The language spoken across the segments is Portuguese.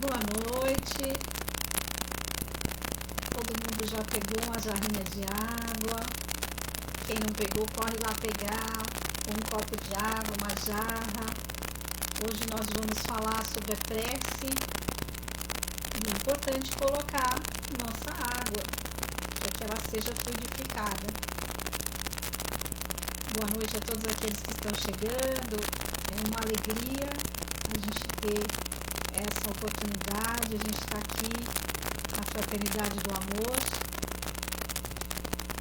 Boa noite. Todo mundo já pegou uma jarrinha de água. Quem não pegou, corre lá pegar um copo de água, uma jarra. Hoje nós vamos falar sobre a prece. É importante colocar nossa água, para que ela seja fluidificada. Boa noite a todos aqueles que estão chegando. É uma alegria a gente ter essa oportunidade, a gente está aqui na Fraternidade do Amor,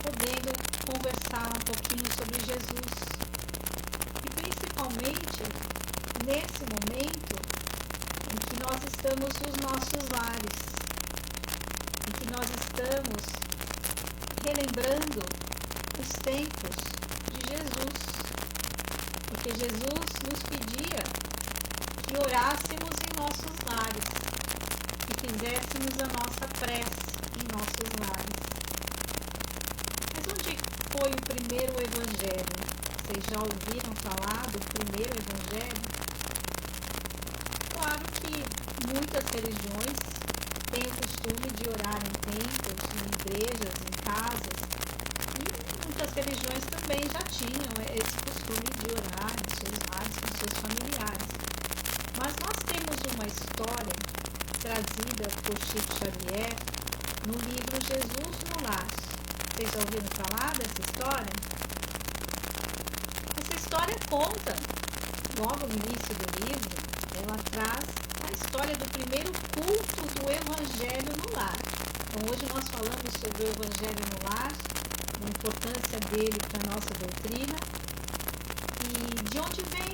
podendo conversar um pouquinho sobre Jesus. E principalmente nesse momento em que nós estamos nos nossos lares, em que nós estamos relembrando os tempos de Jesus, porque Jesus nos pedia que orássemos em nossos lares, que fizéssemos a nossa prece em nossos lares. Mas onde foi o primeiro evangelho? Vocês já ouviram falar do primeiro evangelho? Claro que muitas religiões têm o costume de orar em templos, em igrejas, em casas, e muitas religiões também já tinham esse costume de orar em seus lares, com seus familiares. Mas nós temos uma história trazida por Chico Xavier no livro Jesus no Lar. Vocês já ouviram falar dessa história? Essa história conta, logo no início do livro, ela traz a história do primeiro culto do Evangelho no lar. Então hoje nós falamos sobre o Evangelho no lar, a importância dele para a nossa doutrina e de onde vem,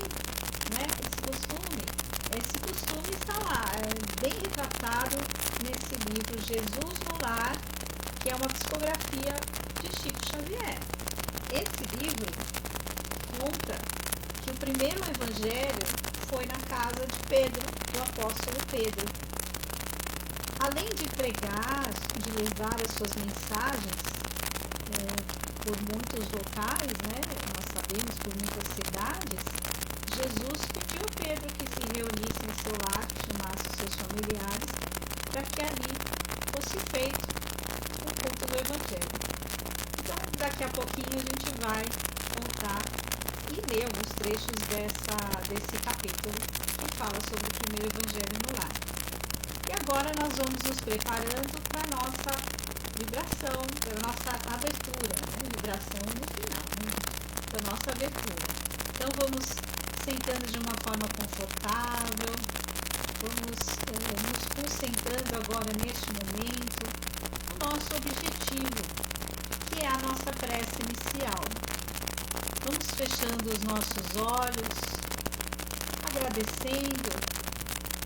né, esse costume. Esse costume está lá, bem retratado nesse livro Jesus no Lar, que é uma psicografia de Chico Xavier. Esse livro conta que o primeiro evangelho foi na casa de Pedro, do apóstolo Pedro. Além de pregar, de levar as suas mensagens por muitos locais, né, nós sabemos, por muitas cidades, Jesus pediu a Pedro que se reunisse em seu lar, chamasse os seus familiares, para que ali fosse feito o culto do Evangelho. Então, daqui a pouquinho a gente vai contar e ler alguns trechos desse capítulo que fala sobre o primeiro Evangelho no lar. E agora nós vamos nos preparando para a nossa vibração, para a nossa abertura, né? Vibração no final, né? Para a nossa abertura. Então, vamos sentando de uma forma confortável, vamos nos concentrando agora neste momento no nosso objetivo, que é a nossa prece inicial. Vamos fechando os nossos olhos, agradecendo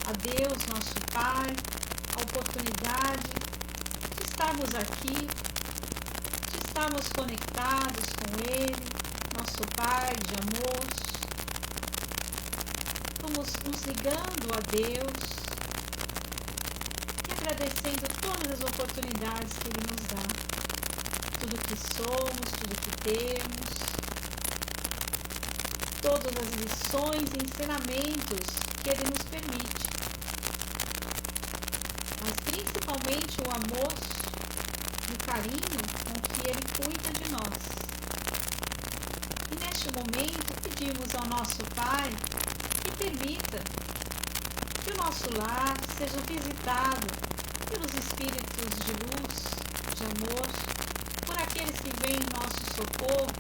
a Deus, nosso Pai, a oportunidade de estarmos aqui, de estarmos conectados com Ele, nosso Pai de amor. Vamos nos ligando a Deus e agradecendo todas as oportunidades que Ele nos dá. Tudo que somos, tudo que temos, todas as lições e ensinamentos que Ele nos permite. Mas principalmente o amor e o carinho com que Ele cuida de nós. E neste momento pedimos ao nosso Pai que permita que o nosso lar seja visitado pelos espíritos de luz, de amor, por aqueles que vêm em nosso socorro,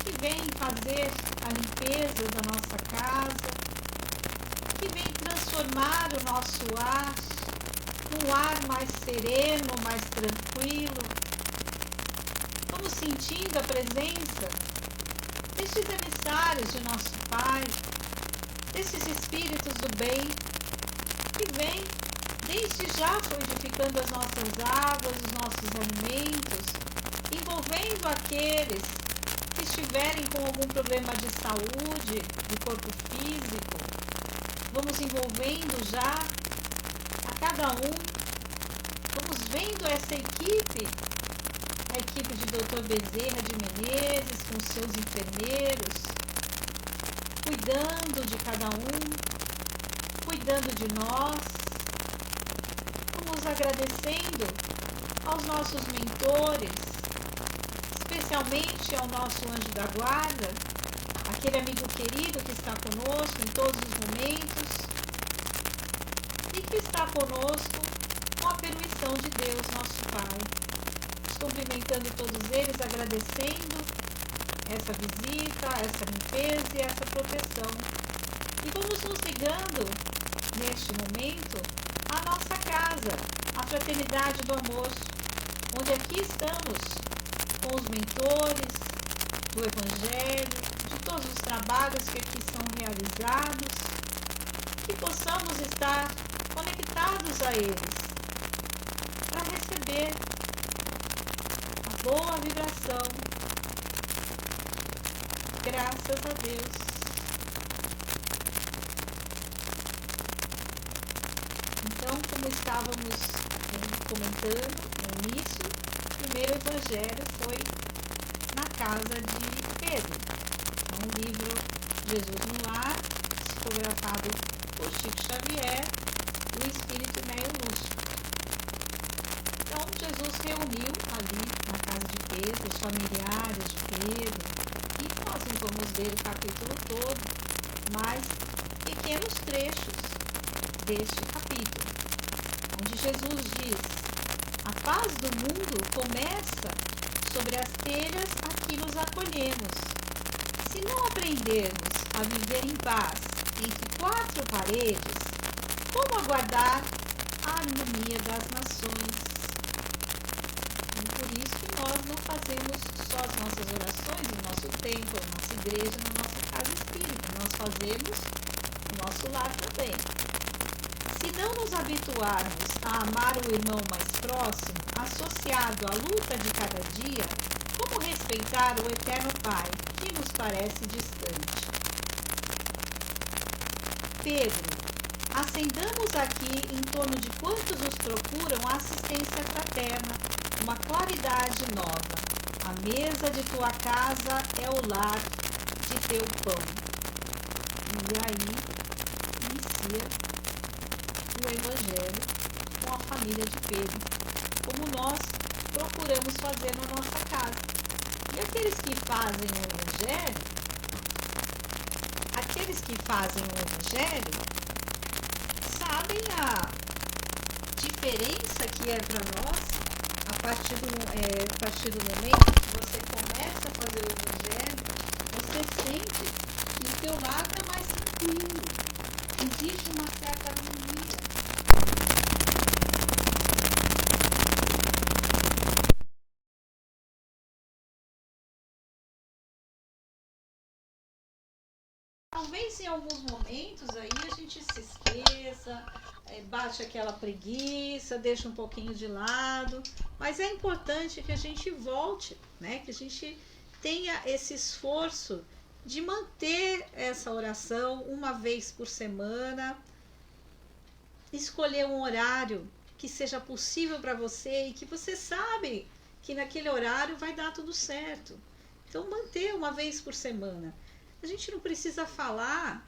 que vêm fazer a limpeza da nossa casa, que vêm transformar o nosso lar num ar mais sereno, mais tranquilo. Vamos sentindo a presença destes emissários de nosso Pai, desses espíritos do bem, que vêm desde já fluidificando as nossas águas, os nossos alimentos, envolvendo aqueles que estiverem com algum problema de saúde, de corpo físico. Vamos envolvendo já a cada um, vamos vendo essa equipe, a equipe de Dr. Bezerra de Menezes, com seus enfermeiros, cuidando de cada um, cuidando de nós, Começamos agradecendo aos nossos mentores, especialmente ao nosso anjo da guarda, aquele amigo querido que está conosco em todos os momentos e que está conosco com a permissão de Deus, nosso Pai. Cumprimentando todos eles, agradecendo essa visita, essa limpeza e essa proteção. E vamos nos ligando, neste momento, à nossa casa, a Fraternidade do Amor, onde aqui estamos com os mentores do Evangelho, de todos os trabalhos que aqui são realizados, que possamos estar conectados a eles, para receber a boa vibração. Graças a Deus. Então, como estávamos comentando no início, o primeiro evangelho foi na casa de Pedro. É um livro Jesus no Lar, psicografado por Chico Xavier, o Espírito Meio Lúcido. Então, Jesus reuniu ali na casa de Pedro, os familiares de Pedro, e nós não vamos ler o capítulo todo, mas pequenos trechos deste capítulo, onde Jesus diz: a paz do mundo começa sobre as telhas a que nos acolhemos. Se não aprendermos a viver em paz entre quatro paredes, como aguardar a harmonia das nações? E por isso que nós não fazemos só as nossas orações no nosso templo, na nossa igreja, na nossa casa espírita. Nós fazemos o nosso lar também. Se não nos habituarmos a amar o irmão mais próximo, associado à luta de cada dia, como respeitar o Eterno Pai, que nos parece distante? Pedro, acendamos aqui em torno de quantos nos procuram a assistência fraterna, uma claridade nova. A mesa de tua casa é o lar de teu pão. E aí inicia o Evangelho com a família de Pedro, como nós procuramos fazer na nossa casa. E aqueles que fazem o Evangelho, sabem a diferença que é para nós a partir do momento que você começa a fazer o Evangelho, você sente que o teu lar está mais tranquilo, existe uma certa harmonia. Talvez em alguns momentos aí a gente se esqueça, bate aquela preguiça, deixa um pouquinho de lado, mas é importante que a gente volte, né? Que a gente tenha esse esforço de manter essa oração uma vez por semana, escolher um horário que seja possível para você e que você sabe que naquele horário vai dar tudo certo. Então, manter uma vez por semana. A gente não precisa falar,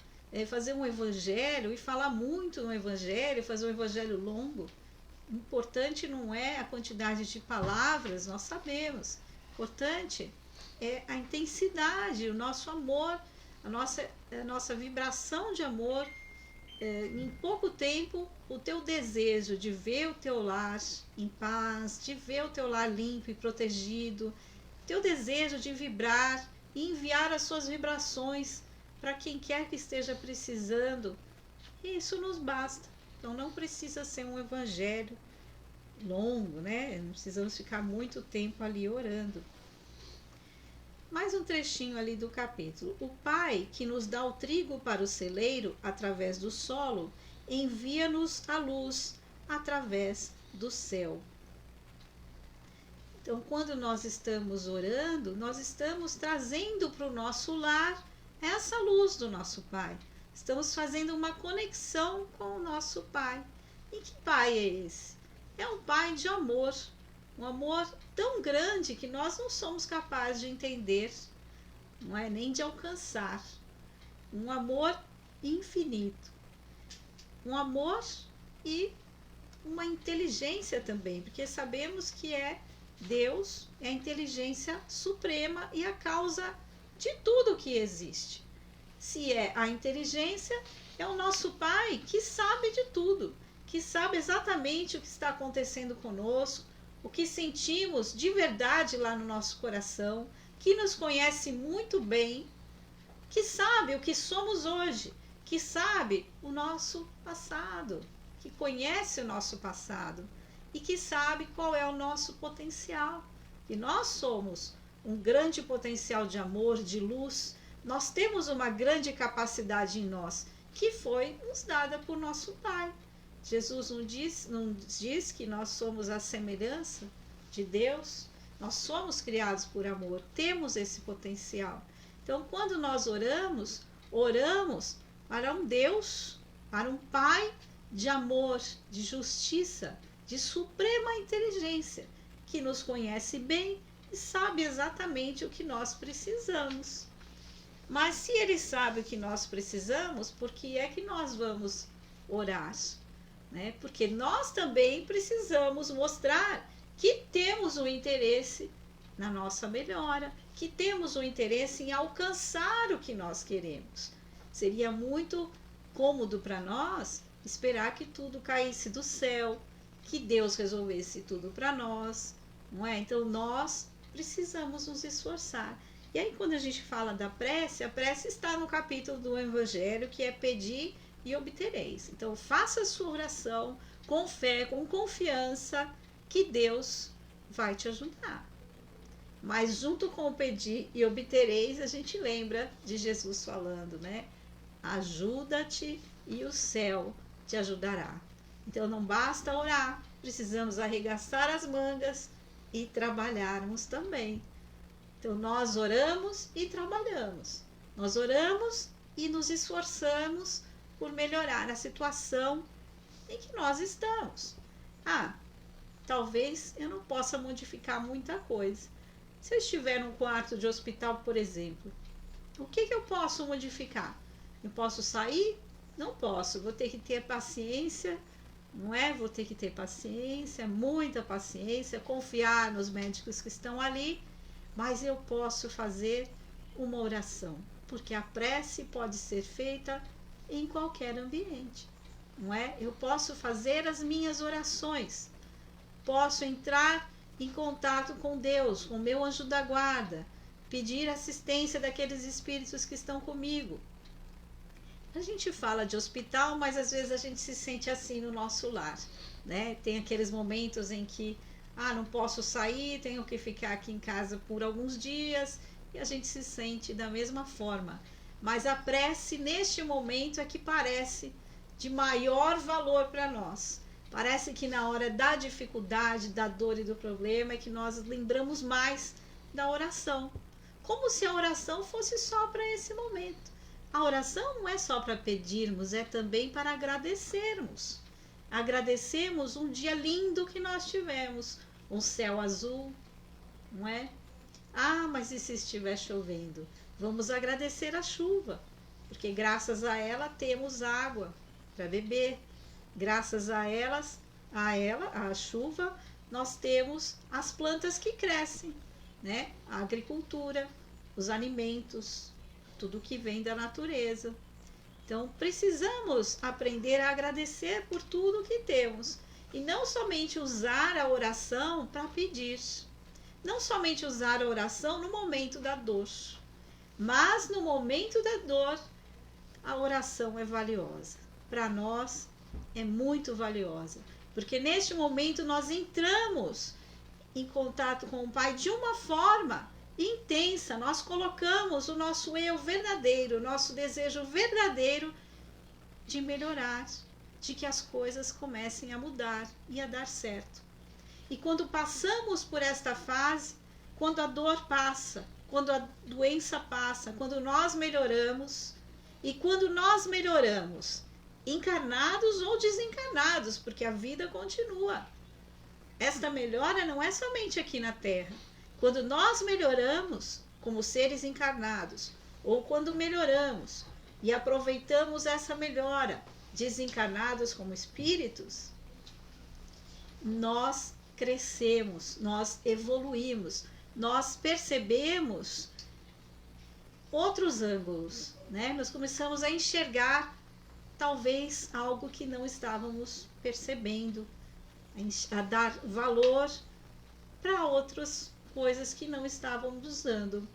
fazer um evangelho e falar muito no evangelho, fazer um evangelho longo. O importante não é a quantidade de palavras, nós sabemos. O importante é a intensidade, o nosso amor, a nossa vibração de amor. Em pouco tempo, o teu desejo de ver o teu lar em paz, de ver o teu lar limpo e protegido, teu desejo de vibrar e enviar as suas vibrações para quem quer que esteja precisando, isso nos basta. Então não precisa ser um evangelho longo, né? Não precisamos ficar muito tempo ali orando. Mais um trechinho ali do capítulo. O Pai, que nos dá o trigo para o celeiro através do solo, envia-nos a luz através do céu. Então, quando nós estamos orando, nós estamos trazendo para o nosso lar essa luz do nosso Pai. Estamos fazendo uma conexão com o nosso Pai. E que Pai é esse? É um Pai de amor. Um amor tão grande que nós não somos capazes de entender, não é nem de alcançar. Um amor infinito. Um amor e uma inteligência também, porque sabemos que Deus é a inteligência suprema e a causa de tudo que existe. Se é a inteligência, é o nosso Pai que sabe de tudo, que sabe exatamente o que está acontecendo conosco, o que sentimos de verdade lá no nosso coração, que nos conhece muito bem, que sabe o que somos hoje, que sabe o nosso passado, que conhece o nosso passado e que sabe qual é o nosso potencial. E nós somos um grande potencial de amor, de luz. Nós temos uma grande capacidade em nós, que foi nos dada por nosso Pai. Jesus não diz que nós somos a semelhança de Deus? Nós somos criados por amor, temos esse potencial. Então, quando nós oramos para um Deus, para um Pai de amor, de justiça, de suprema inteligência, que nos conhece bem e sabe exatamente o que nós precisamos. Mas se Ele sabe o que nós precisamos, por que é que nós vamos orar? Né? Porque nós também precisamos mostrar que temos um interesse na nossa melhora, que temos um interesse em alcançar o que nós queremos. Seria muito cômodo para nós esperar que tudo caísse do céu, que Deus resolvesse tudo para nós, não é? Então nós precisamos nos esforçar. E aí quando a gente fala da prece, a prece está no capítulo do Evangelho, que é pedir e obtereis. Então faça a sua oração com fé, com confiança, que Deus vai te ajudar. Mas junto com o pedir e obtereis, a gente lembra de Jesus falando, né? Ajuda-te e o céu te ajudará. Então não basta orar, precisamos arregaçar as mangas e trabalharmos também. Então nós oramos e trabalhamos. Nós oramos e nos esforçamos por melhorar a situação em que nós estamos. Talvez eu não possa modificar muita coisa. Se eu estiver num quarto de hospital, por exemplo, o que eu posso modificar? Eu posso sair? Não posso. Vou ter que ter paciência, não é? Vou ter que ter paciência, muita paciência, confiar nos médicos que estão ali, mas eu posso fazer uma oração, porque a prece pode ser feita em qualquer ambiente, não é? Eu posso fazer as minhas orações, posso entrar em contato com Deus, com o meu anjo da guarda, pedir assistência daqueles espíritos que estão comigo. A gente fala de hospital, mas às vezes a gente se sente assim no nosso lar, né? Tem aqueles momentos em que, não posso sair, tenho que ficar aqui em casa por alguns dias, e a gente se sente da mesma forma. Mas a prece, neste momento, é que parece de maior valor para nós. Parece que na hora da dificuldade, da dor e do problema, é que nós lembramos mais da oração. Como se a oração fosse só para esse momento. A oração não é só para pedirmos, é também para agradecermos. Agradecemos um dia lindo que nós tivemos, um céu azul, não é? Mas e se estiver chovendo? Vamos agradecer a chuva, porque graças a ela temos água para beber. Graças a a chuva, nós temos as plantas que crescem, né? A agricultura, os alimentos, tudo que vem da natureza. Então, precisamos aprender a agradecer por tudo que temos. E não somente usar a oração para pedir. Não somente usar a oração no momento da dor. Mas no momento da dor, a oração é valiosa. Para nós, é muito valiosa. Porque neste momento nós entramos em contato com o Pai de uma forma intensa. Nós colocamos o nosso eu verdadeiro, o nosso desejo verdadeiro de melhorar, de que as coisas comecem a mudar e a dar certo. E quando passamos por esta fase, quando a dor passa, quando a doença passa, quando nós melhoramos, e quando nós melhoramos, encarnados ou desencarnados, porque a vida continua. Esta melhora não é somente aqui na Terra. Quando nós melhoramos como seres encarnados, ou quando melhoramos e aproveitamos essa melhora desencarnados como espíritos, nós crescemos, nós evoluímos, nós percebemos outros ângulos, né? Nós começamos a enxergar talvez algo que não estávamos percebendo, a dar valor para outras coisas que não estávamos usando.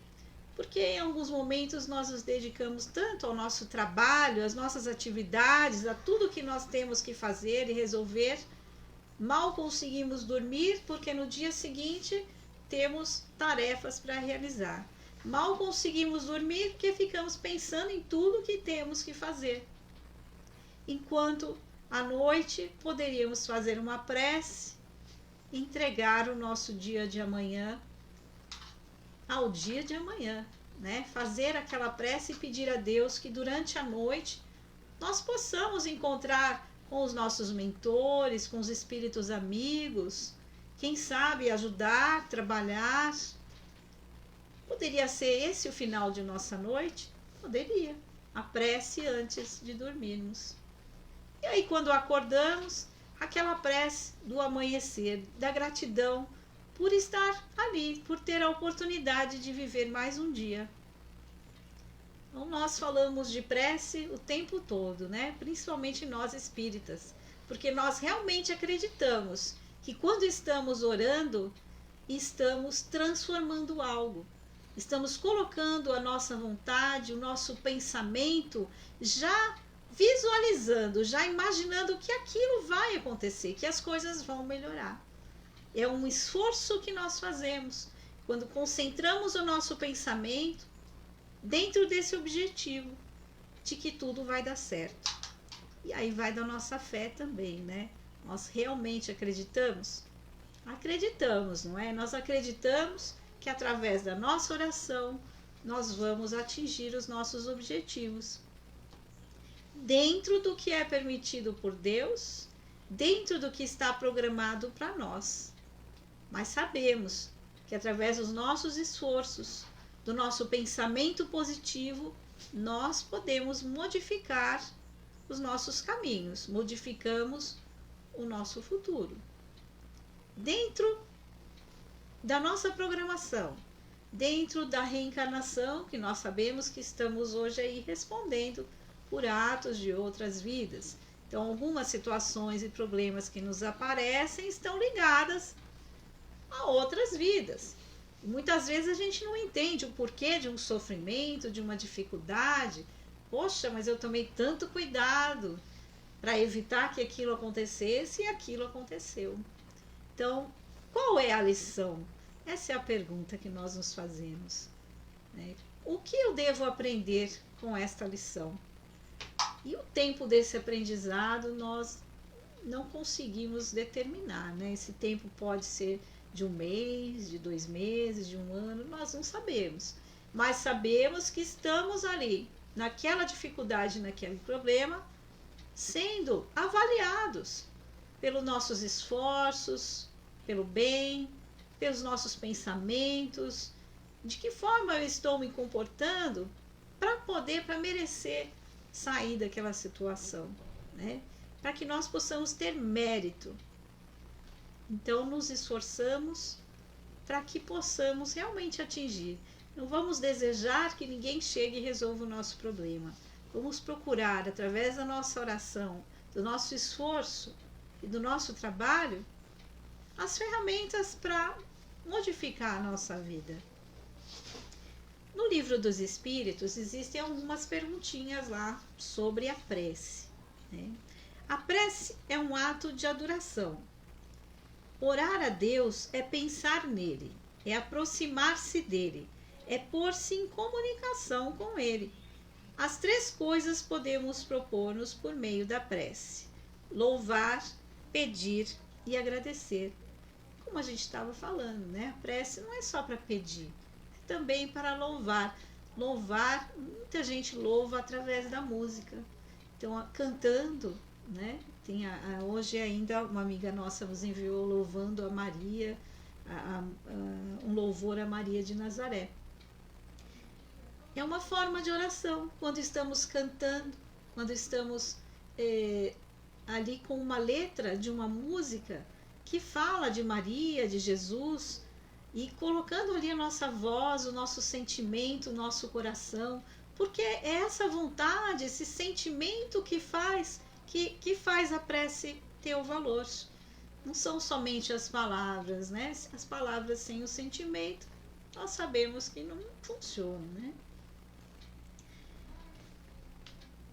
Porque em alguns momentos nós nos dedicamos tanto ao nosso trabalho, às nossas atividades, a tudo que nós temos que fazer e resolver, mal conseguimos dormir porque no dia seguinte temos tarefas para realizar. Mal conseguimos dormir porque ficamos pensando em tudo que temos que fazer. Enquanto à noite poderíamos fazer uma prece, entregar o nosso dia de amanhã ao dia de amanhã, né? Fazer aquela prece e pedir a Deus que durante a noite nós possamos encontrar com os nossos mentores, com os espíritos amigos, quem sabe ajudar, trabalhar. Poderia ser esse o final de nossa noite? Poderia. A prece antes de dormirmos. E aí, quando acordamos, aquela prece do amanhecer, da gratidão por estar ali, por ter a oportunidade de viver mais um dia. Então, nós falamos de prece o tempo todo, né? Principalmente nós espíritas, porque nós realmente acreditamos que quando estamos orando, estamos transformando algo. Estamos colocando a nossa vontade, o nosso pensamento, já visualizando, já imaginando que aquilo vai acontecer, que as coisas vão melhorar. É um esforço que nós fazemos quando concentramos o nosso pensamento dentro desse objetivo de que tudo vai dar certo. E aí vai da nossa fé também, né? Nós realmente acreditamos? Acreditamos, não é? Nós acreditamos que através da nossa oração nós vamos atingir os nossos objetivos. Dentro do que é permitido por Deus, dentro do que está programado para nós. Mas sabemos que através dos nossos esforços, do nosso pensamento positivo, nós podemos modificar os nossos caminhos, modificamos o nosso futuro. Dentro da nossa programação, dentro da reencarnação, que nós sabemos que estamos hoje aí respondendo por atos de outras vidas. Então, algumas situações e problemas que nos aparecem estão ligadas a outras vidas. E muitas vezes a gente não entende o porquê de um sofrimento, de uma dificuldade. Poxa, mas eu tomei tanto cuidado para evitar que aquilo acontecesse e aquilo aconteceu. Então, qual é a lição? Essa é a pergunta que nós nos fazemos, né? O que eu devo aprender com esta lição? E o tempo desse aprendizado nós não conseguimos determinar, né? Esse tempo pode ser de 1 mês, de 2 meses, de 1 ano, nós não sabemos. Mas sabemos que estamos ali, naquela dificuldade, naquele problema, sendo avaliados pelos nossos esforços, pelo bem, pelos nossos pensamentos, de que forma eu estou me comportando para merecer sair daquela situação, né? Para que nós possamos ter mérito. Então, nos esforçamos para que possamos realmente atingir. Não vamos desejar que ninguém chegue e resolva o nosso problema. Vamos procurar, através da nossa oração, do nosso esforço e do nosso trabalho, as ferramentas para modificar a nossa vida. No Livro dos Espíritos existem algumas perguntinhas lá sobre a prece, né? A prece é um ato de adoração. Orar a Deus é pensar nele, é aproximar-se dele, é pôr-se em comunicação com ele. As 3 coisas podemos propor-nos por meio da prece: louvar, pedir e agradecer. Como a gente estava falando, né? A prece não é só para pedir, é também para louvar. Louvar, muita gente louva através da música. Então, cantando, né? Tem hoje ainda uma amiga nossa nos enviou louvando a Maria, um louvor a Maria de Nazaré. É uma forma de oração, quando estamos cantando, quando estamos ali com uma letra de uma música que fala de Maria, de Jesus, e colocando ali a nossa voz, o nosso sentimento, o nosso coração, porque é essa vontade, esse sentimento que faz a prece ter o valor. Não são somente as palavras, né? As palavras sem o sentimento, nós sabemos que não funciona, né?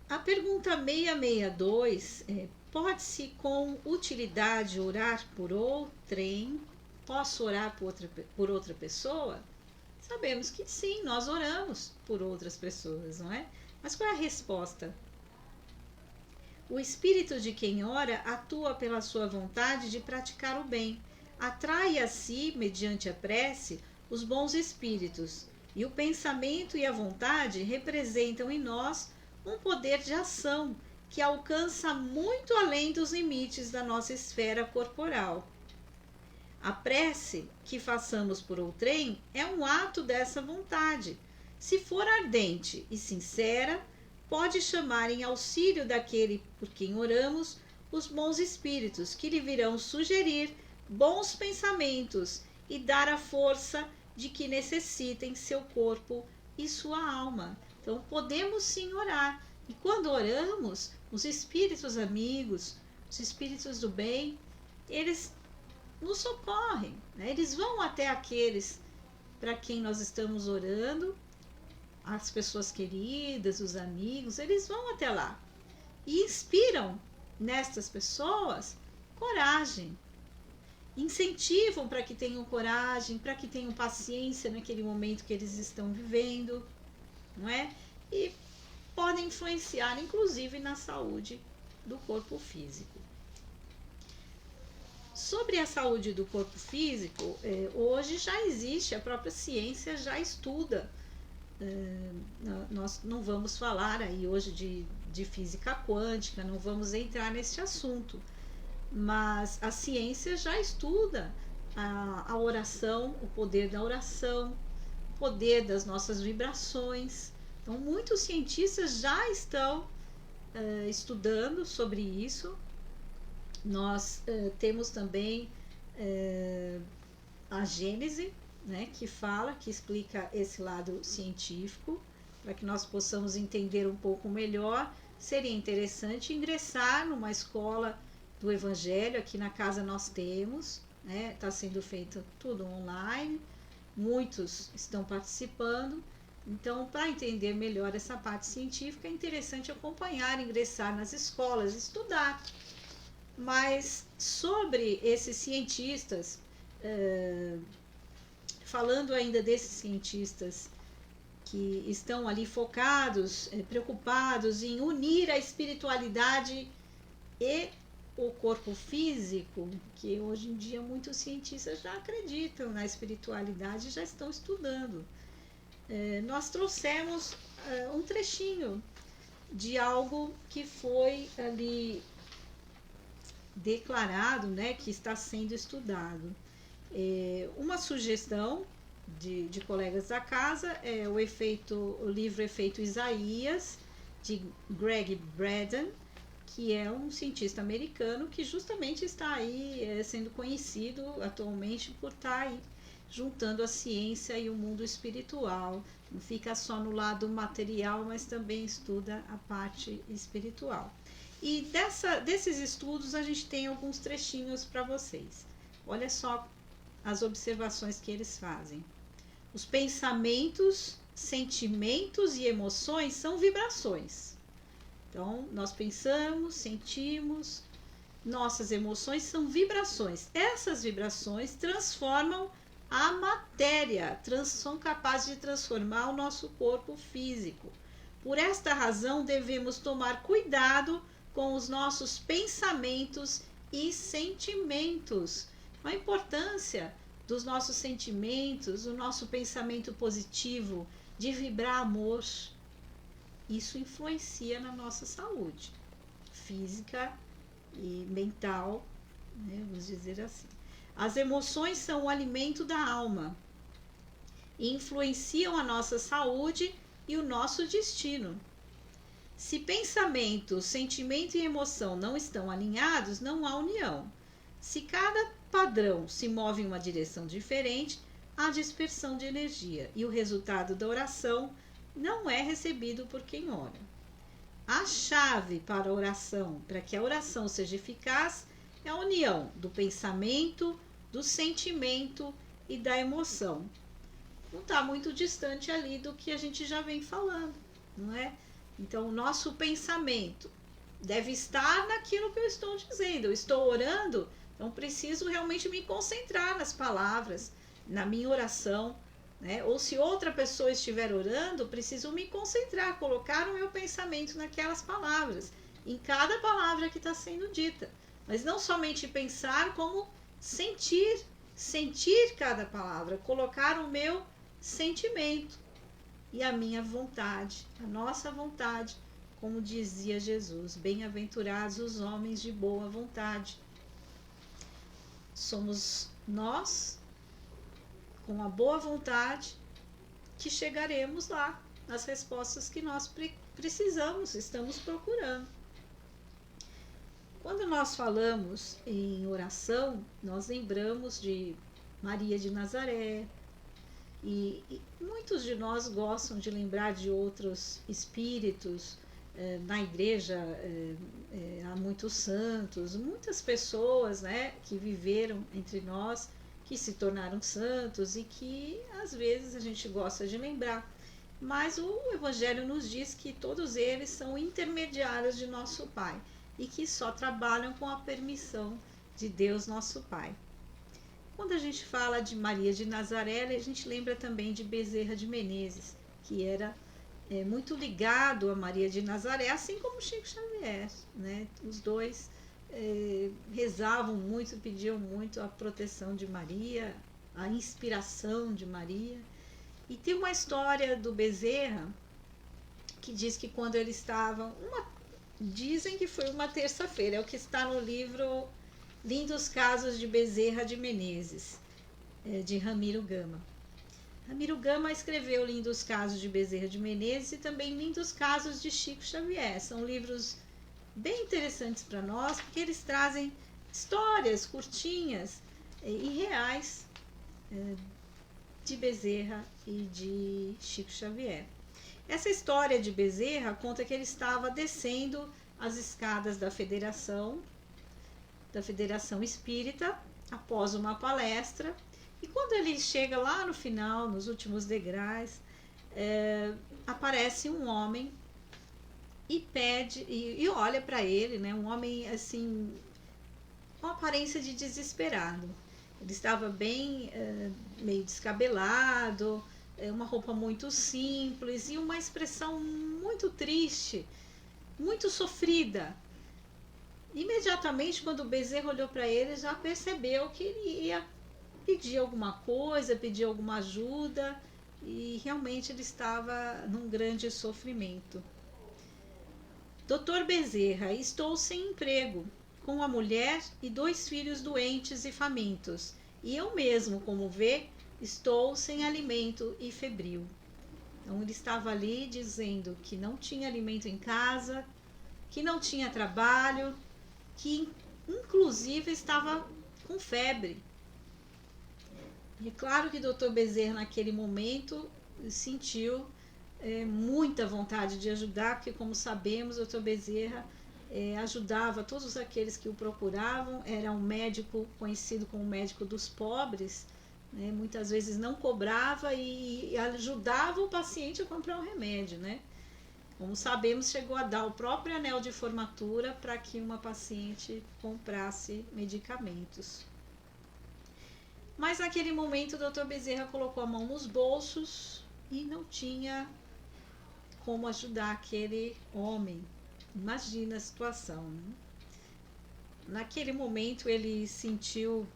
A pergunta 662 é: pode-se com utilidade orar por outrem? Posso orar por outra pessoa? Sabemos que sim, nós oramos por outras pessoas, não é? Mas qual é a resposta? O espírito de quem ora atua pela sua vontade de praticar o bem, atrai a si, mediante a prece, os bons espíritos, e o pensamento e a vontade representam em nós um poder de ação que alcança muito além dos limites da nossa esfera corporal. A prece que façamos por outrem é um ato dessa vontade. Se for ardente e sincera, pode chamar em auxílio daquele por quem oramos os bons espíritos, que lhe virão sugerir bons pensamentos e dar a força de que necessitem seu corpo e sua alma. Então, podemos sim orar. E quando oramos, os espíritos amigos, os espíritos do bem, eles nos socorrem, né? Eles vão até aqueles para quem nós estamos orando, as pessoas queridas, os amigos, eles vão até lá e inspiram nestas pessoas coragem, incentivam para que tenham coragem, para que tenham paciência naquele momento que eles estão vivendo, não é? E podem influenciar, inclusive, na saúde do corpo físico. Sobre a saúde do corpo físico, hoje já existe, a própria ciência já estuda. Nós não vamos falar aí hoje de física quântica, não vamos entrar nesse assunto, mas a ciência já estuda a oração, o poder da oração, o poder das nossas vibrações. Então, muitos cientistas já estão estudando sobre isso. Nós temos também a Gênese, né, que explica esse lado científico, para que nós possamos entender um pouco melhor. Seria interessante ingressar numa escola do Evangelho. Aqui na casa nós temos, né, está sendo feito tudo online, muitos estão participando. Então, para entender melhor essa parte científica, é interessante acompanhar, ingressar nas escolas, estudar. Mas sobre esses cientistas, falando ainda desses cientistas que estão ali focados, preocupados em unir a espiritualidade e o corpo físico, que hoje em dia muitos cientistas já acreditam na espiritualidade, já estão estudando. Nós trouxemos um trechinho de algo que foi ali declarado, né, que está sendo estudado. Uma sugestão de colegas da casa é o livro Efeito Isaías, de Greg Braden, que é um cientista americano que justamente está aí sendo conhecido atualmente por estar aí juntando a ciência e o mundo espiritual. Não fica só no lado material, mas também estuda a parte espiritual. E desses estudos a gente tem alguns trechinhos para vocês. Olha só as observações que eles fazem. Os pensamentos, sentimentos e emoções são vibrações. Então, nós pensamos, sentimos, nossas emoções são vibrações. Essas vibrações transformam a matéria, são capazes de transformar o nosso corpo físico. Por esta razão, devemos tomar cuidado com os nossos pensamentos e sentimentos. A importância dos nossos sentimentos, o nosso pensamento positivo, de vibrar amor, isso influencia na nossa saúde física e mental, né, vamos dizer assim. As emoções são o alimento da alma e influenciam a nossa saúde e o nosso destino. Se pensamento, sentimento e emoção não estão alinhados, não há união. Se cada padrão se move em uma direção diferente, há dispersão de energia e o resultado da oração não é recebido por quem ora. A chave para a oração, para que a oração seja eficaz, é a união do pensamento, do sentimento e da emoção. Não está muito distante ali do que a gente já vem falando, não é? Então, o nosso pensamento deve estar naquilo que eu estou dizendo. Eu estou orando, então preciso realmente me concentrar nas palavras, na minha oração, né? Ou se outra pessoa estiver orando, preciso me concentrar, colocar o meu pensamento naquelas palavras, em cada palavra que está sendo dita. Mas não somente pensar, como sentir cada palavra, colocar o meu sentimento e a minha vontade, a nossa vontade, como dizia Jesus, bem-aventurados os homens de boa vontade. Somos nós, com a boa vontade, que chegaremos lá, nas respostas que nós precisamos, estamos procurando. Quando nós falamos em oração, nós lembramos de Maria de Nazaré, e muitos de nós gostam de lembrar de outros espíritos. Na igreja há muitos santos, muitas pessoas, né, que viveram entre nós, que se tornaram santos e que às vezes a gente gosta de lembrar. Mas o Evangelho nos diz que todos eles são intermediários de nosso Pai e que só trabalham com a permissão de Deus, nosso Pai. Quando a gente fala de Maria de Nazaré, a gente lembra também de Bezerra de Menezes, que era muito ligado a Maria de Nazaré, assim como Chico Xavier, né? Os dois rezavam muito, pediam muito a proteção de Maria, a inspiração de Maria. E tem uma história do Bezerra que diz que quando eles estavam, dizem que foi uma terça-feira, é o que está no livro Lindos Casos de Bezerra de Menezes, de Ramiro Gama. Ramiro Gama escreveu Lindos Casos de Bezerra de Menezes e também Lindos Casos de Chico Xavier. São livros bem interessantes para nós, porque eles trazem histórias curtinhas e reais de Bezerra e de Chico Xavier. Essa história de Bezerra conta que ele estava descendo as escadas da Federação Espírita após uma palestra. E quando ele chega lá no final, nos últimos degraus, aparece um homem e pede, e olha para ele, né? Um homem assim, com aparência de desesperado. Ele estava bem, meio descabelado, uma roupa muito simples e uma expressão muito triste, muito sofrida. Imediatamente, quando o Bezerra olhou para ele, já percebeu que ele ia pedir alguma coisa, pedir alguma ajuda, e realmente ele estava num grande sofrimento. Doutor Bezerra, estou sem emprego, com uma mulher e 2 filhos doentes e famintos, e eu mesmo, como vê, estou sem alimento e febril. Então ele estava ali dizendo que não tinha alimento em casa, que não tinha trabalho, que inclusive estava com febre. E é claro que o Dr. Bezerra naquele momento sentiu muita vontade de ajudar, porque como sabemos, o Dr. Bezerra ajudava todos aqueles que o procuravam, era um médico conhecido como médico dos pobres, né? Muitas vezes não cobrava e ajudava o paciente a comprar um remédio, né? Como sabemos, chegou a dar o próprio anel de formatura para que uma paciente comprasse medicamentos. Mas naquele momento o Dr. Bezerra colocou a mão nos bolsos e não tinha como ajudar aquele homem. Imagina a situação, né? Naquele momento ele sentiu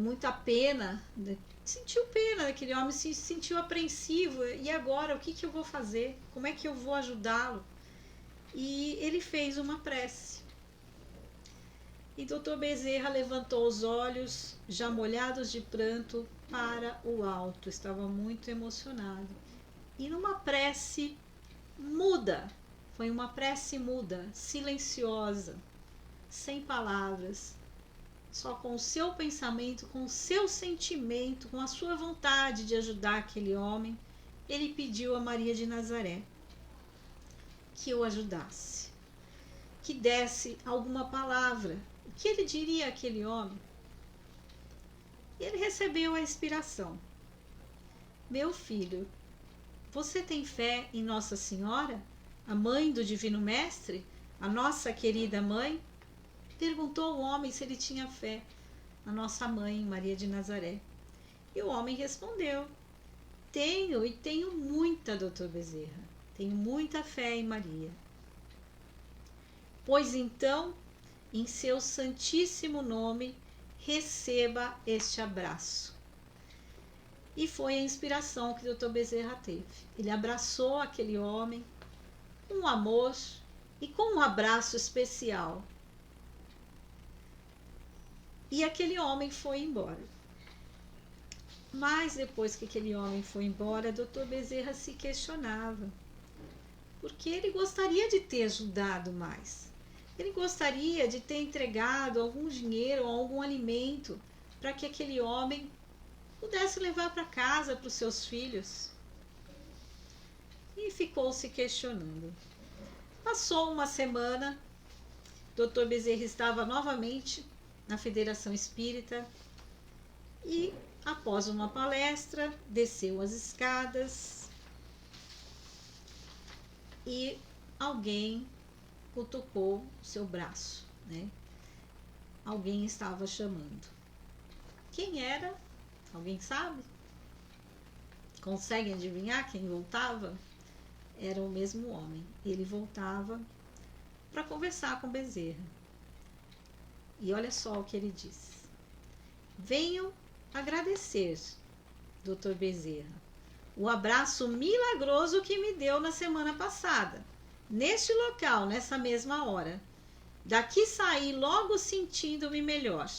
muita pena, né? Sentiu pena daquele homem, se sentiu apreensivo. E agora, o que eu vou fazer? Como é que eu vou ajudá-lo? E ele fez uma prece. E Dr. Bezerra levantou os olhos, já molhados de pranto, para o alto. Estava muito emocionado. E numa prece muda, foi uma prece muda, silenciosa, sem palavras, só com o seu pensamento, com o seu sentimento, com a sua vontade de ajudar aquele homem, ele pediu a Maria de Nazaré que o ajudasse, que desse alguma palavra. O que ele diria àquele homem? Ele recebeu a inspiração. Meu filho, você tem fé em Nossa Senhora, a mãe do Divino Mestre, a nossa querida mãe? Perguntou o homem se ele tinha fé na nossa mãe, Maria de Nazaré. E o homem respondeu: tenho, e tenho muita, doutor Bezerra. Tenho muita fé em Maria. Pois então, em seu santíssimo nome, receba este abraço. E foi a inspiração que o doutor Bezerra teve. Ele abraçou aquele homem com amor e com um abraço especial. E aquele homem foi embora. Mas depois que aquele homem foi embora, doutor Bezerra se questionava, porque ele gostaria de ter ajudado mais. Ele gostaria de ter entregado algum dinheiro ou algum alimento para que aquele homem pudesse levar para casa, para os seus filhos. E ficou se questionando. Passou uma semana, doutor Bezerra estava novamente na Federação Espírita e, após uma palestra, desceu as escadas e alguém cutucou o seu braço, né? Alguém estava chamando. Quem era? Alguém sabe? Conseguem adivinhar quem voltava? Era o mesmo homem. Ele voltava para conversar com Bezerra. E olha só o que ele disse: venham agradecer, doutor Bezerra, o abraço milagroso que me deu na semana passada, neste local, nessa mesma hora. Daqui saí logo sentindo-me melhor.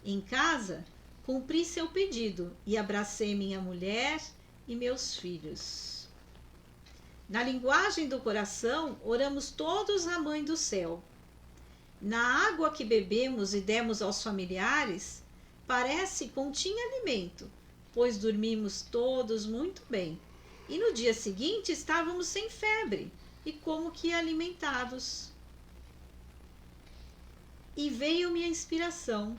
Em casa, cumpri seu pedido e abracei minha mulher e meus filhos. Na linguagem do coração, oramos todos à Mãe do Céu. Na água que bebemos e demos aos familiares, parece continha alimento, pois dormimos todos muito bem. E no dia seguinte estávamos sem febre e como que alimentados. E veio-me a inspiração,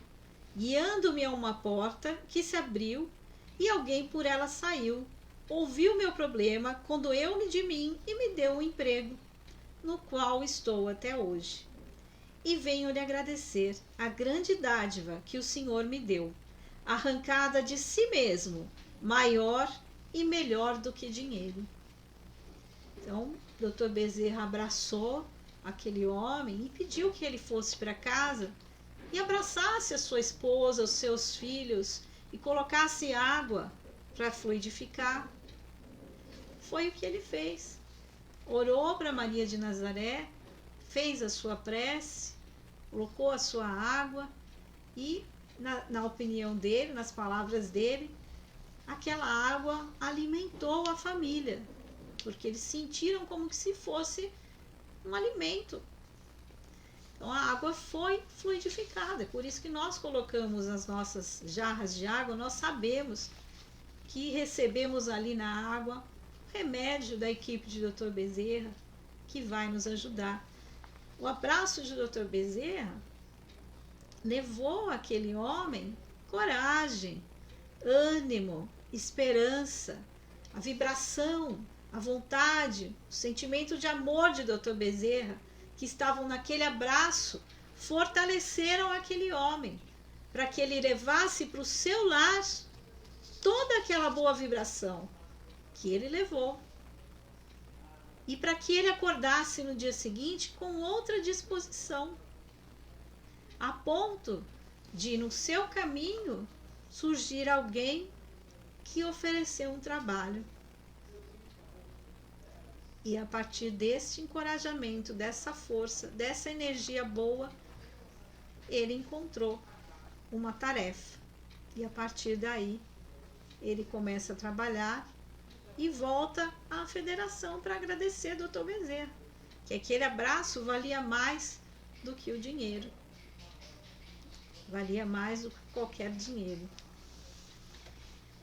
guiando-me a uma porta que se abriu e alguém por ela saiu. Ouviu meu problema, condoeu-me de mim e me deu um emprego, no qual estou até hoje. E venho lhe agradecer a grande dádiva que o Senhor me deu, arrancada de si mesmo, maior e melhor do que dinheiro. Então, doutor Bezerra abraçou aquele homem e pediu que ele fosse para casa e abraçasse a sua esposa, os seus filhos e colocasse água para fluidificar. Foi o que ele fez. Orou para Maria de Nazaré, fez a sua prece, colocou a sua água e, na opinião dele, nas palavras dele, aquela água alimentou a família, porque eles sentiram como que se fosse um alimento. Então a água foi fluidificada, por isso que nós colocamos as nossas jarras de água, nós sabemos que recebemos ali na água o remédio da equipe de Dr. Bezerra, que vai nos ajudar. O abraço de Dr. Bezerra levou aquele homem coragem, ânimo, esperança, a vibração, a vontade, o sentimento de amor de Dr. Bezerra, que estavam naquele abraço, fortaleceram aquele homem para que ele levasse para o seu lar toda aquela boa vibração que ele levou. E para que ele acordasse no dia seguinte com outra disposição, a ponto de, no seu caminho, surgir alguém que ofereceu um trabalho. E a partir desse encorajamento, dessa força, dessa energia boa, ele encontrou uma tarefa. E a partir daí, ele começa a trabalhar e volta à federação para agradecer ao Dr. Bezerra, que aquele abraço valia mais do que o dinheiro. valia mais do que qualquer dinheiro.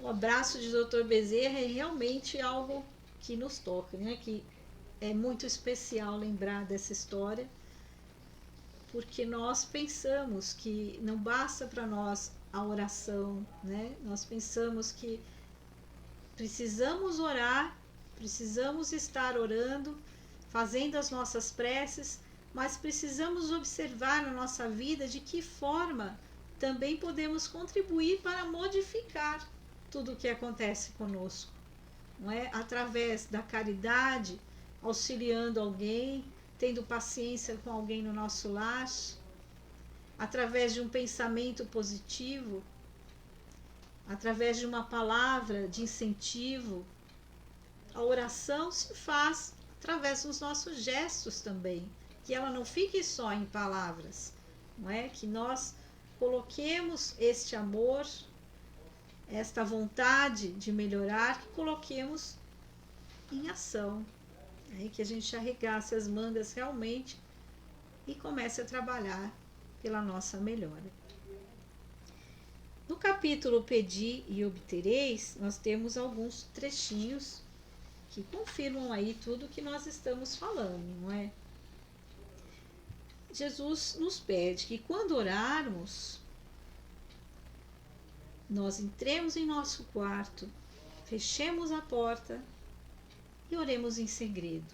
O abraço de Dr. Bezerra é realmente algo que nos toca, né? Que é muito especial lembrar dessa história, porque nós pensamos que não basta para nós a oração, né? Nós pensamos que precisamos orar, precisamos estar orando, fazendo as nossas preces, mas precisamos observar na nossa vida de que forma também podemos contribuir para modificar tudo o que acontece conosco, não é? Através da caridade, auxiliando alguém, tendo paciência com alguém no nosso lar, através de um pensamento positivo, através de uma palavra de incentivo. A oração se faz através dos nossos gestos também, que ela não fique só em palavras, não é? Que nós coloquemos este amor, esta vontade de melhorar, que coloquemos em ação, né? Que a gente arregace as mangas realmente e comece a trabalhar pela nossa melhora. No capítulo Pedi e Obtereis, nós temos alguns trechinhos que confirmam aí tudo que nós estamos falando, não é? Jesus nos pede que quando orarmos, nós entremos em nosso quarto, fechemos a porta e oremos em segredo,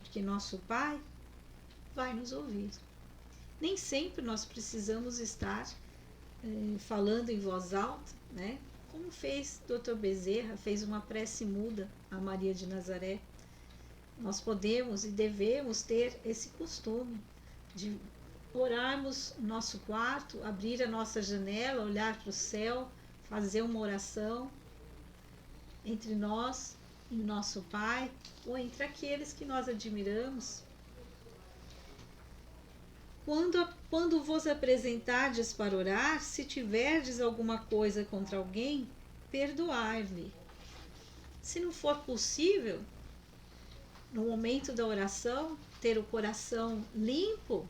porque nosso Pai vai nos ouvir. Nem sempre nós precisamos estar falando em voz alta, né? Como fez Dr. Bezerra, fez uma prece muda a Maria de Nazaré. Nós podemos e devemos ter esse costume de orarmos no nosso quarto, abrir a nossa janela, olhar para o céu, fazer uma oração entre nós e nosso Pai, ou entre aqueles que nós admiramos. Quando vos apresentardes para orar, se tiverdes alguma coisa contra alguém, perdoai-lhe. Se não for possível, no momento da oração, ter o coração limpo,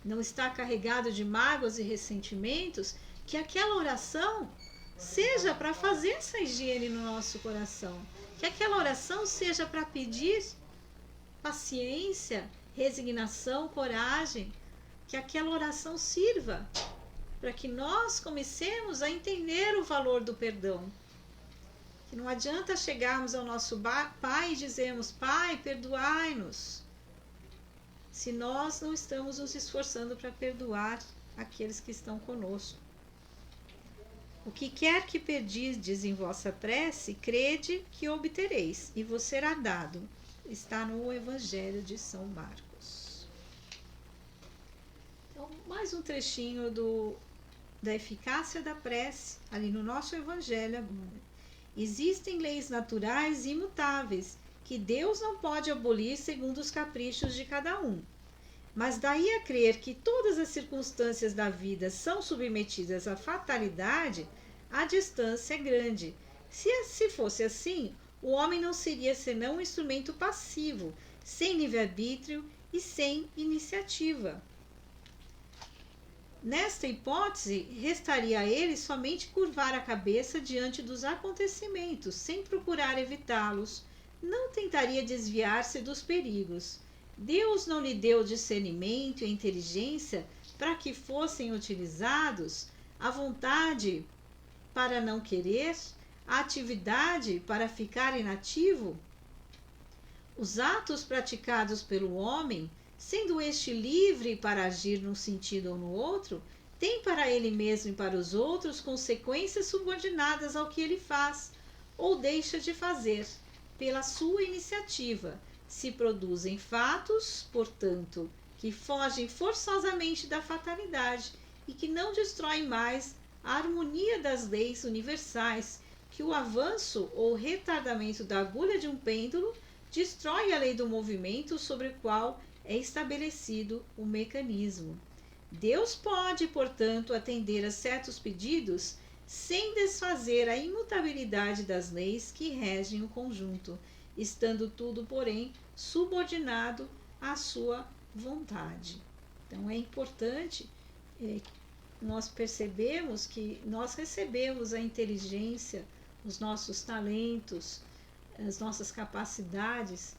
não estar carregado de mágoas e ressentimentos, que aquela oração seja para fazer essa higiene no nosso coração, que aquela oração seja para pedir paciência, resignação, coragem, que aquela oração sirva para que nós comecemos a entender o valor do perdão. Que não adianta chegarmos ao nosso Pai e dizermos: Pai, perdoai-nos, se nós não estamos nos esforçando para perdoar aqueles que estão conosco. O que quer que pedirdes em vossa prece, crede que obtereis, e vos será dado. Está no Evangelho de São Marcos. Então, mais um trechinho da eficácia da prece, ali no nosso Evangelho. Existem leis naturais e imutáveis, que Deus não pode abolir segundo os caprichos de cada um. Mas daí a crer que todas as circunstâncias da vida são submetidas à fatalidade, a distância é grande. Se fosse assim, o homem não seria senão um instrumento passivo, sem livre-arbítrio e sem iniciativa. Nesta hipótese, restaria a ele somente curvar a cabeça diante dos acontecimentos, sem procurar evitá-los. Não tentaria desviar-se dos perigos. Deus não lhe deu discernimento e inteligência para que fossem utilizados a vontade para não querer, a atividade para ficar inativo? Os atos praticados pelo homem, sendo este livre para agir num sentido ou no outro, têm para ele mesmo e para os outros consequências subordinadas ao que ele faz ou deixa de fazer, pela sua iniciativa. Se produzem fatos, portanto, que fogem forçosamente da fatalidade e que não destroem mais a harmonia das leis universais, que o avanço ou retardamento da agulha de um pêndulo destrói a lei do movimento sobre o qual é estabelecido o mecanismo. Deus pode, portanto, atender a certos pedidos sem desfazer a imutabilidade das leis que regem o conjunto, estando tudo, porém, subordinado à sua vontade. Então, é importante nós percebemos que nós recebemos a inteligência, os nossos talentos, as nossas capacidades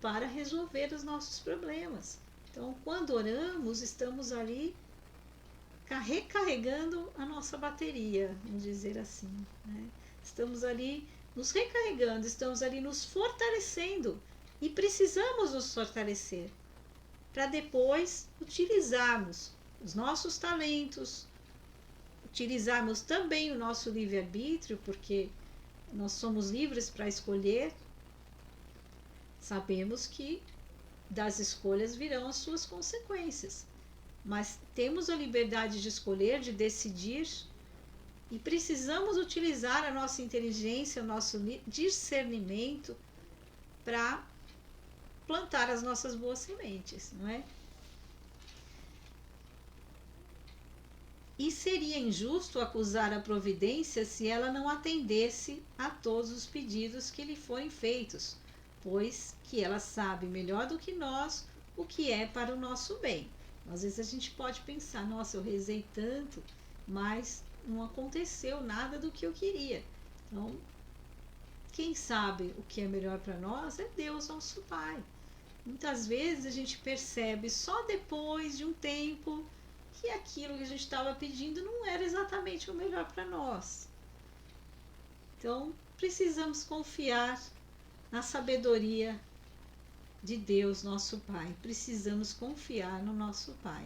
para resolver os nossos problemas. Então, quando oramos, estamos ali recarregando a nossa bateria, vamos dizer assim, né? Estamos ali nos recarregando, estamos ali nos fortalecendo e precisamos nos fortalecer para depois utilizarmos os nossos talentos, utilizarmos também o nosso livre-arbítrio, porque nós somos livres para escolher. Sabemos que das escolhas virão as suas consequências, mas temos a liberdade de escolher, de decidir, e precisamos utilizar a nossa inteligência, o nosso discernimento para plantar as nossas boas sementes, não é? E seria injusto acusar a providência se ela não atendesse a todos os pedidos que lhe forem feitos, pois que ela sabe melhor do que nós o que é para o nosso bem. Às vezes a gente pode pensar, nossa, eu rezei tanto, mas não aconteceu nada do que eu queria. Então, quem sabe o que é melhor para nós é Deus, nosso Pai. Muitas vezes a gente percebe só depois de um tempo que aquilo que a gente estava pedindo não era exatamente o melhor para nós. Então, precisamos confiar na sabedoria de Deus, nosso Pai. Precisamos confiar no nosso Pai.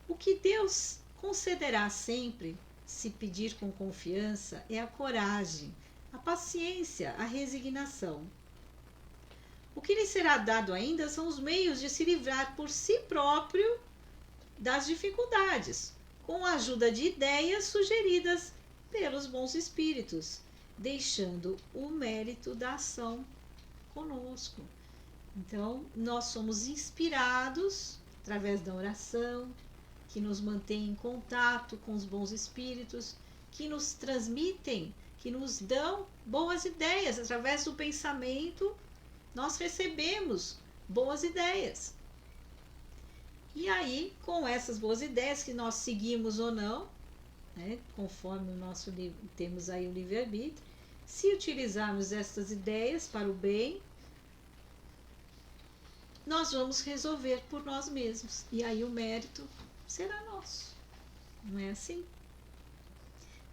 O que Deus concederá sempre, se pedir com confiança, é a coragem, a paciência, a resignação. O que lhe será dado ainda são os meios de se livrar por si próprio das dificuldades, com a ajuda de ideias sugeridas pelos bons espíritos, deixando o mérito da ação conosco. Então, nós somos inspirados através da oração, que nos mantém em contato com os bons espíritos, que nos transmitem, que nos dão boas ideias. Através do pensamento, nós recebemos boas ideias. E aí, com essas boas ideias, que nós seguimos ou não, né, conforme o nosso temos aí o livre-arbítrio, se utilizarmos essas ideias para o bem, nós vamos resolver por nós mesmos. E aí o mérito será nosso. Não é assim?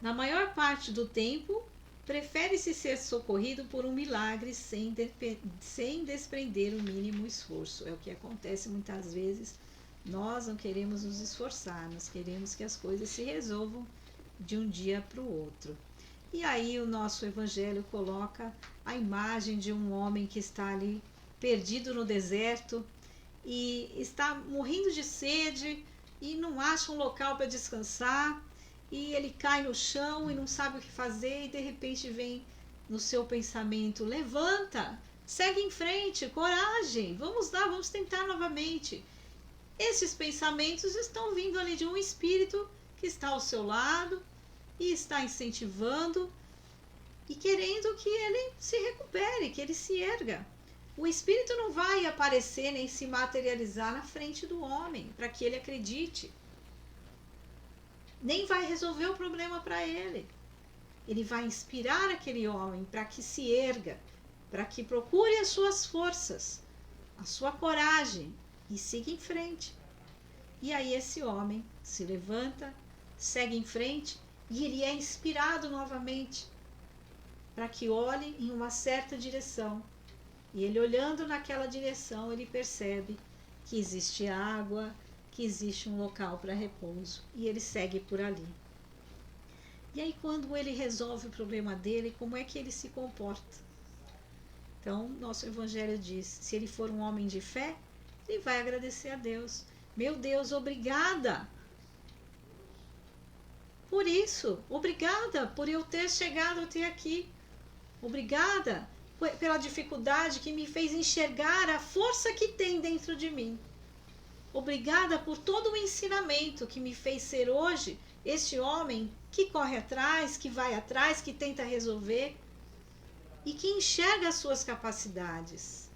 Na maior parte do tempo, prefere-se ser socorrido por um milagre sem desprender o mínimo esforço. É o que acontece muitas vezes. Nós não queremos nos esforçar, nós queremos que as coisas se resolvam de um dia para o outro. E aí o nosso evangelho coloca a imagem de um homem que está ali perdido no deserto e está morrendo de sede e não acha um local para descansar, e ele cai no chão e não sabe o que fazer, e de repente vem no seu pensamento: levanta, segue em frente, coragem, vamos lá, vamos tentar novamente. Esses pensamentos estão vindo ali de um espírito que está ao seu lado e está incentivando e querendo que ele se recupere, que ele se erga. O espírito não vai aparecer nem se materializar na frente do homem para que ele acredite. Nem vai resolver o problema para ele. Ele vai inspirar aquele homem para que se erga, para que procure as suas forças, a sua coragem e siga em frente. E aí esse homem se levanta, segue em frente e ele é inspirado novamente para que olhe em uma certa direção. E ele, olhando naquela direção, ele percebe que existe água, que existe um local para repouso, e ele segue por ali. E aí, quando ele resolve o problema dele, como é que ele se comporta? Então, nosso evangelho diz: se ele for um homem de fé, ele vai agradecer a Deus. Meu Deus, obrigada por isso, obrigada por eu ter chegado até aqui, obrigada pela dificuldade que me fez enxergar a força que tem dentro de mim. Obrigada por todo o ensinamento que me fez ser hoje este homem que corre atrás, que vai atrás, que tenta resolver e que enxerga as suas capacidades.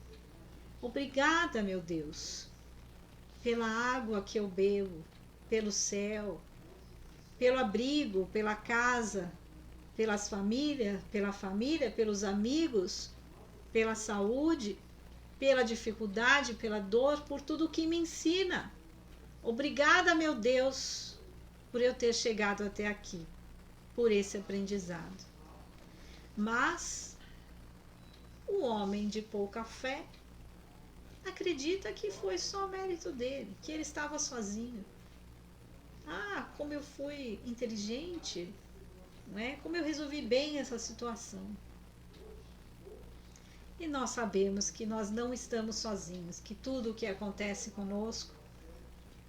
Obrigada, meu Deus, pela água que eu bebo. pelo céu, pelo abrigo, pela casa, pela família, pelos amigos, pela saúde, pela dificuldade, pela dor, por tudo que me ensina. Obrigada, meu Deus, por eu ter chegado até aqui, por esse aprendizado. Mas o homem de pouca fé acredita que foi só mérito dele, que ele estava sozinho. Ah, como eu fui inteligente, não é? Como eu resolvi bem essa situação. E nós sabemos que nós não estamos sozinhos, que tudo o que acontece conosco,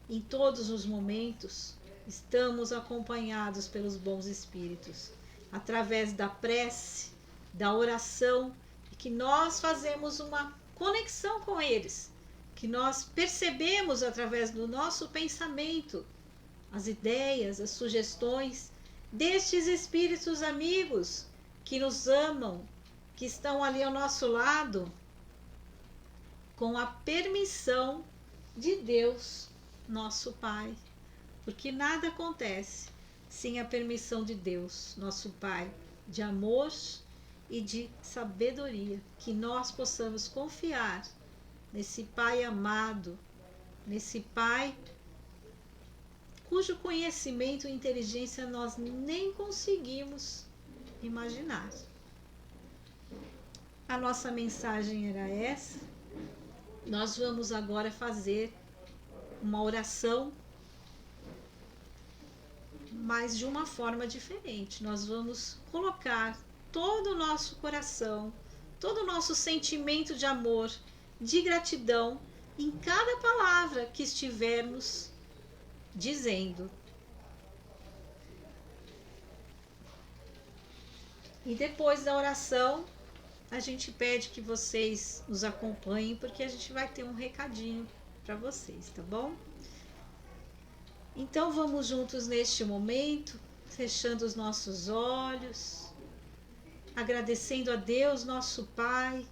em todos os momentos, estamos acompanhados pelos bons espíritos, através da prece, da oração, e que nós fazemos uma conexão com eles, que nós percebemos através do nosso pensamento as ideias, as sugestões destes espíritos amigos que nos amam, que estão ali ao nosso lado, com a permissão de Deus, nosso Pai. Porque nada acontece sem a permissão de Deus, nosso Pai, de amor e de sabedoria. Que nós possamos confiar nesse Pai amado, nesse Pai cujo conhecimento e inteligência nós nem conseguimos imaginar. A nossa mensagem era essa. Nós vamos agora fazer uma oração, mas de uma forma diferente. Nós vamos colocar todo o nosso coração, todo o nosso sentimento de amor, de gratidão em cada palavra que estivermos dizendo. E depois da oração, a gente pede que vocês nos acompanhem, porque a gente vai ter um recadinho para vocês, tá bom? Então vamos juntos neste momento, fechando os nossos olhos, agradecendo a Deus, nosso Pai,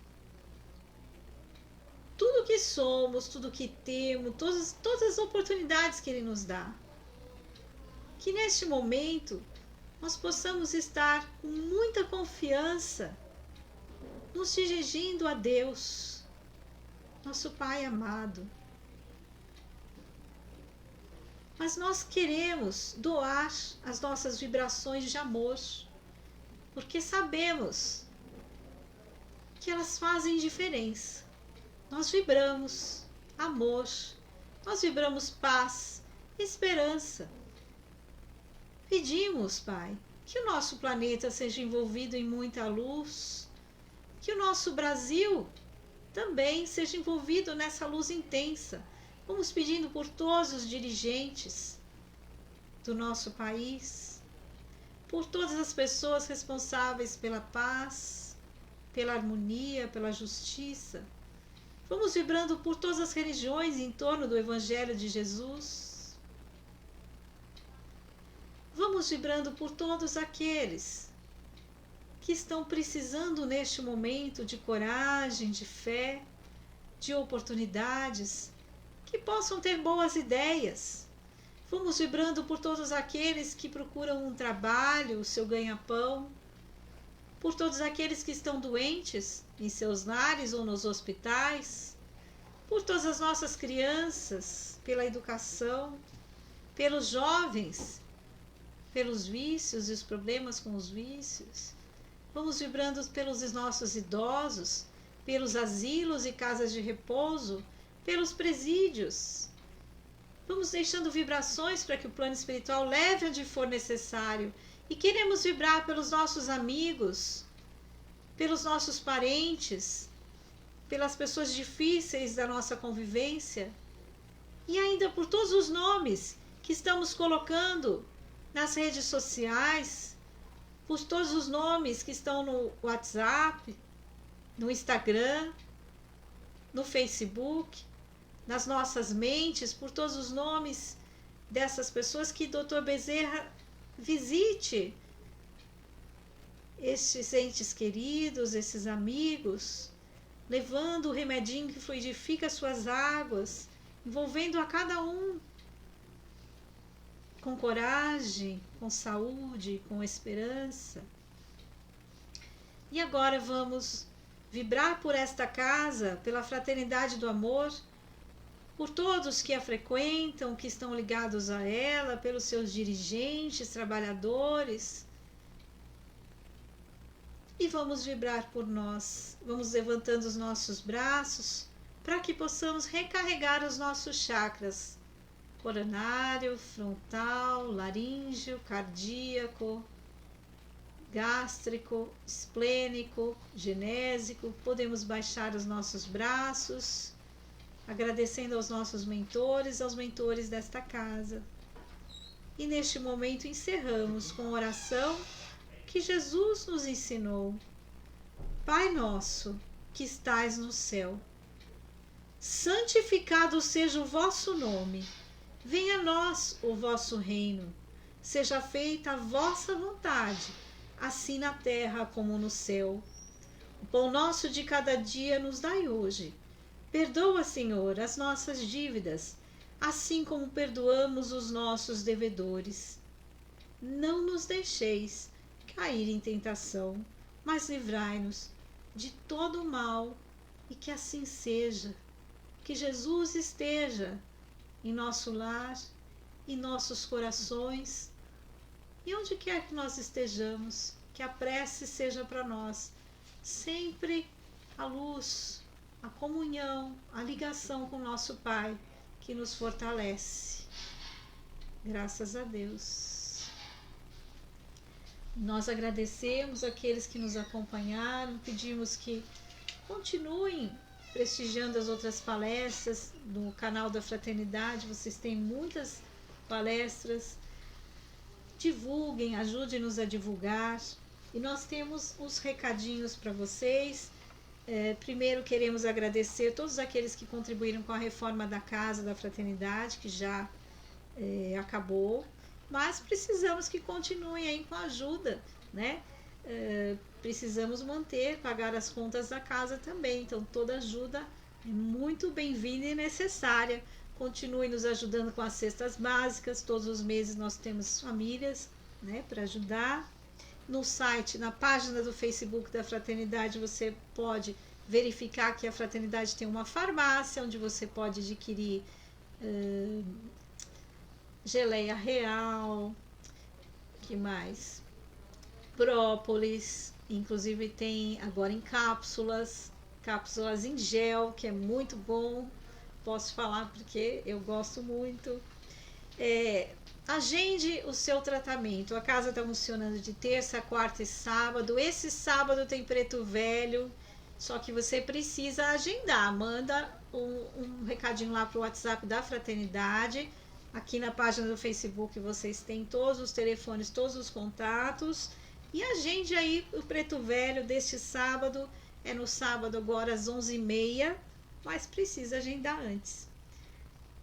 tudo que somos, tudo que temos, todas as oportunidades que Ele nos dá. Que neste momento nós possamos estar com muita confiança, nos dirigindo a Deus, nosso Pai amado. Mas nós queremos doar as nossas vibrações de amor, porque sabemos que elas fazem diferença. Nós vibramos amor, nós vibramos paz, esperança. Pedimos, Pai, que o nosso planeta seja envolvido em muita luz, que o nosso Brasil também seja envolvido nessa luz intensa. Vamos pedindo por todos os dirigentes do nosso país, por todas as pessoas responsáveis pela paz, pela harmonia, pela justiça. Vamos vibrando por todas as religiões em torno do Evangelho de Jesus. Vamos vibrando por todos aqueles que estão precisando neste momento de coragem, de fé, de oportunidades, que possam ter boas ideias. Vamos vibrando por todos aqueles que procuram um trabalho, o seu ganha-pão, por todos aqueles que estão doentes em seus lares ou nos hospitais, por todas as nossas crianças, pela educação, pelos jovens, pelos vícios e os problemas com os vícios. Vamos vibrando pelos nossos idosos, pelos asilos e casas de repouso, pelos presídios. Vamos deixando vibrações para que o plano espiritual leve onde for necessário. E queremos vibrar pelos nossos amigos, pelos nossos parentes, pelas pessoas difíceis da nossa convivência. E ainda por todos os nomes que estamos colocando nas redes sociais, por todos os nomes que estão no WhatsApp, no Instagram, no Facebook, nas nossas mentes, por todos os nomes dessas pessoas, que Dr. Bezerra visite estes entes queridos, esses amigos, levando o remedinho que fluidifica suas águas, envolvendo a cada um, com coragem, com saúde, com esperança. E agora vamos vibrar por esta casa, pela fraternidade do amor, por todos que a frequentam, que estão ligados a ela, pelos seus dirigentes, trabalhadores. E vamos vibrar por nós. Vamos levantando os nossos braços para que possamos recarregar os nossos chakras: coronário, frontal, laríngeo, cardíaco, gástrico, esplênico, genésico. Podemos baixar os nossos braços, agradecendo aos nossos mentores, aos mentores desta casa. E neste momento encerramos com a oração que Jesus nos ensinou. Pai nosso, que estais no céu, santificado seja o vosso nome. Venha a nós o vosso reino. Seja feita a vossa vontade, assim na terra como no céu. O pão nosso de cada dia nos dai hoje. Perdoa, Senhor, as nossas dívidas, assim como perdoamos os nossos devedores. Não nos deixeis cair em tentação, mas livrai-nos de todo o mal, e que assim seja. Que Jesus esteja em nosso lar, em nossos corações, e onde quer que nós estejamos, que a prece seja para nós sempre a luz, a comunhão, a ligação com nosso Pai, que nos fortalece. Graças a Deus. Nós agradecemos aqueles que nos acompanharam, pedimos que continuem prestigiando as outras palestras no canal da Fraternidade. Vocês têm muitas palestras. Divulguem, ajudem-nos a divulgar. E nós temos uns recadinhos para vocês. Primeiro queremos agradecer todos aqueles que contribuíram com a reforma da Casa da Fraternidade, que já acabou, mas precisamos que continuem aí com a ajuda, né? Precisamos manter, pagar as contas da casa também, então toda ajuda é muito bem-vinda e necessária. Continue nos ajudando com as cestas básicas, todos os meses nós temos famílias, né, para ajudar. No site, na página do Facebook da Fraternidade, você pode verificar que a Fraternidade tem uma farmácia onde você pode adquirir geleia real, que mais? Própolis, inclusive tem agora em cápsulas em gel, que é muito bom, posso falar porque eu gosto muito. Agende o seu tratamento. A casa está funcionando de terça, quarta e sábado. Esse sábado tem preto velho, só que você precisa agendar. Manda um recadinho lá para o WhatsApp da Fraternidade. Aqui na página do Facebook vocês têm todos os telefones, todos os contatos. E agende aí o preto velho deste sábado. É no sábado agora às 11h30, mas precisa agendar antes.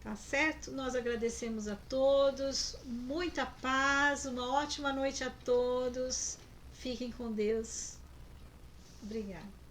Tá certo? Nós agradecemos a todos, muita paz, uma ótima noite a todos. Fiquem com Deus. Obrigada.